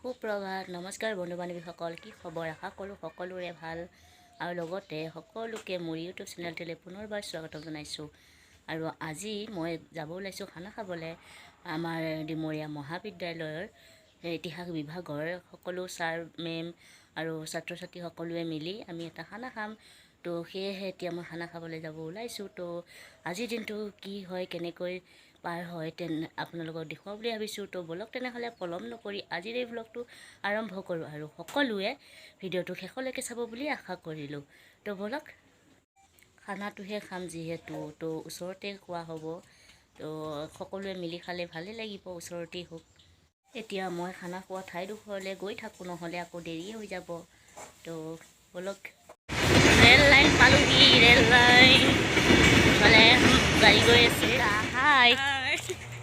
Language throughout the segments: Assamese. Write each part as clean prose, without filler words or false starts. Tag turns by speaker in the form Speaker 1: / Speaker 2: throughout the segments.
Speaker 1: সুপ্ৰভাত নমস্কাৰ বন্ধু বান্ধৱীসকল, কি খবৰ? আশা কৰোঁ সকলোৰে ভাল আৰু লগতে সকলোকে মোৰ ইউটিউব চেনেলটোলৈ পুনৰবাৰ স্বাগতম জনাইছোঁ। আৰু আজি মই যাব ওলাইছোঁ খানা খাবলৈ। আমাৰ ডিমৰীয়া মহাবিদ্যালয়ৰ ইতিহাস বিভাগৰ সকলো ছাৰ মেম আৰু ছাত্ৰ ছাত্ৰী সকলোৱে মিলি আমি এটা খানা খাম। তো সেয়েহে এতিয়া মই খানা খাবলৈ যাব ওলাইছোঁ। তো আজিৰ দিনটো কি হয়, কেনেকৈ পাৰ হয় আপোনালোকক দেখুৱাম বুলি ভাবিছোঁ। তো বলক তেনেহ'লে পলম নকৰি আজিৰ এই ব্লগটো আৰম্ভ কৰোঁ আৰু সকলোৱে ভিডিঅ'টো শেষলৈকে চাব বুলি আশা কৰিলোঁ। তো বলক, খানাটোহে খাম যিহেতু, তো ওচৰতে খোৱা হ'ব। তো সকলোৱে মিলি খালে ভালেই লাগিব, ওচৰতেই হওক। এতিয়া মই খানা খোৱা ঠাইডোখৰলৈ গৈ থাকোঁ, নহ'লে আকৌ দেৰিয়ে হৈ যাব। তো বলক, ৰেল লাইন পালোহি, ৰেল লাইন ফালে গাড়ী গৈ আছে। হাই,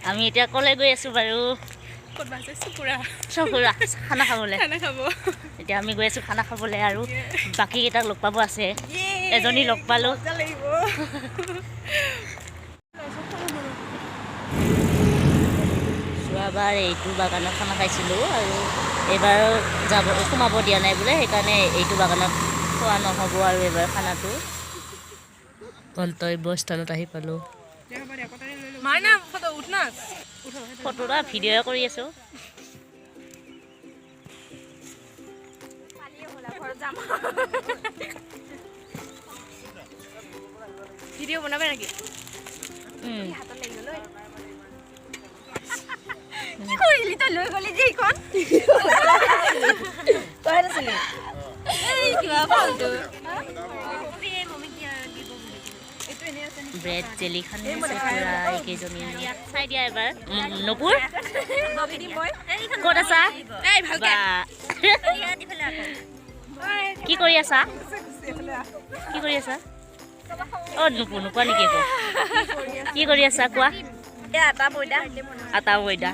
Speaker 1: আমি এতিয়া ক'লৈ গৈ আছোঁ বাৰু? চকুৰা খানা খাবলৈ। এতিয়া আমি গৈ আছোঁ খানা খাবলৈ আৰু বাকীকেইটাক লগ পাব আছে। এজনী লগ পালোঁ। যোৱাবাৰ এইটো বাগানত খানা খাইছিলোঁ আৰু এইবাৰ সোমাব দিয়া নাই বোলে, সেইকাৰণে এইটো বাগানত খোৱা নহ'ব আৰু এইবাৰ খানাটো। গন্তব্যস্থানত আহি পালোঁ। ফটো না ভিডিঅ' কৰি আছোঁ।
Speaker 2: ভিডিঅ' বনাবে নেকি? কি কৰিলি তই? লৈ গলি যে এইখন
Speaker 1: ব্ৰেড জেলি খানি আছে পুৰা এইকেইজনী। চাই দিয়া এবাৰ। নপুৰ ক'ত আছা? কি কৰি আছা? কি কৰি আছা? অ' নোপোৱা নেকি একো? কি কৰি আছা কোৱা? আটা বইদা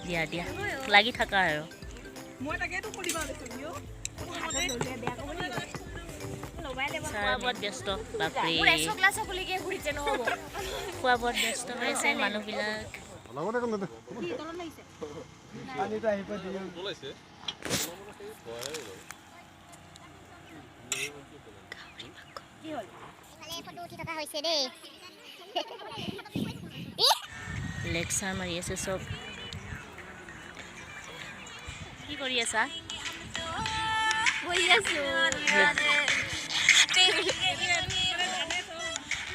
Speaker 1: দিয়া দিয়া, লাগি থাকা আৰু। খোৱা বোৱাত ব্যস্ত, বাপৰে খোৱা বোৱাত ব্যস্ত হৈ আছে মানুহবিলাক। লেকচাৰ মাৰি আছে চব। কি কৰি আছা?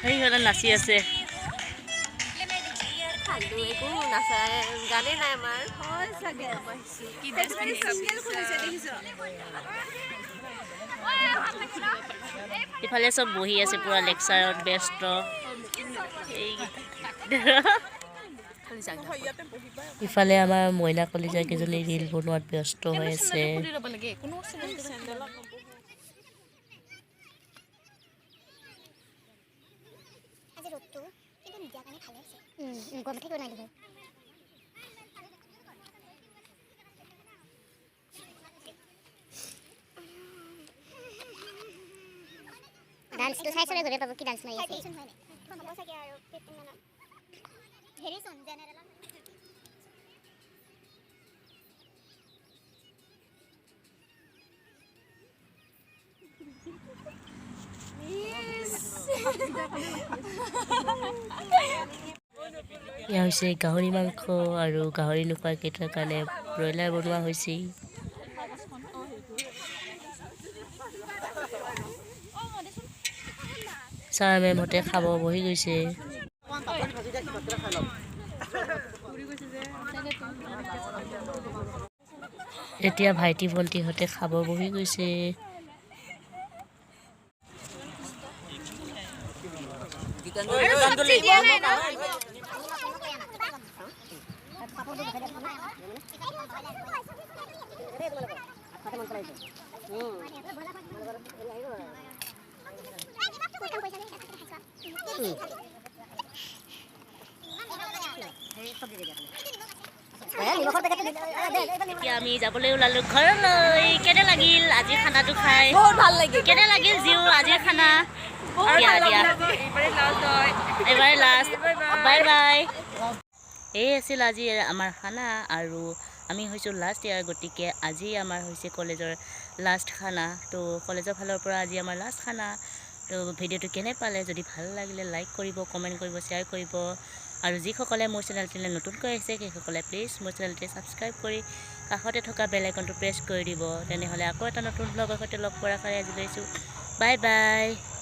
Speaker 1: সেইফালে নাচি আছে। ইফালে চব বহি আছে পুৰা লেকচাৰত ব্যস্ত। ইফালে আমাৰ মইনা কলিজা কেইজনী ৰীল বনোৱাত ব্যস্ত হৈ আছে।
Speaker 3: ডান্সটো চাই চবে ঘূৰি পাব কি ডান্স মাৰি আছে।
Speaker 1: এয়া হৈছে গাহৰি মাংস আৰু গাহৰি নোখোৱা কেইটাৰ কাৰণে ব্ৰইলাৰ বনোৱা হৈছে। ছাৰ মেমহঁতে খাব বহি গৈছে। এতিয়া ভাইটি ভণ্টিহঁতে খাব বহি গৈছে। এতিয়া আমি যাবলৈ ওলালোঁ ঘৰলৈ। কেনে লাগিল আজি খানাটো খাই?
Speaker 2: বহুত ভাল লাগিল।
Speaker 1: কেনে লাগিল জিও আজিৰ খানা? দিয়া দিয়া, এবাৰ লাষ্ট, বাই বাই। এই আছিল আজি আমাৰ খানা আৰু আমি হৈছোঁ লাষ্ট ইয়াৰ, গতিকে আজি আমাৰ হৈছে কলেজৰ লাষ্ট খানা। তো কলেজৰ ফালৰ পৰা আজি আমাৰ লাষ্ট খানা। তো ভিডিঅ'টো কেনে পালে, যদি ভাল লাগিলে লাইক কৰিব, কমেণ্ট কৰিব, শ্বেয়াৰ কৰিব। আৰু যিসকলে মোৰ চেনেলটোলৈ নতুনকৈ আহিছে সেইসকলে প্লিজ মোৰ চেনেলটো ছাবস্ক্ৰাইব কৰি কাষতে থকা বেল আইকনটো প্ৰেছ কৰি দিব। তেনেহ'লে আকৌ এটা নতুন ব্লগৰ সৈতে লগ পোৱাৰ আশাৰে আজি লৈছোঁ। Bye bye.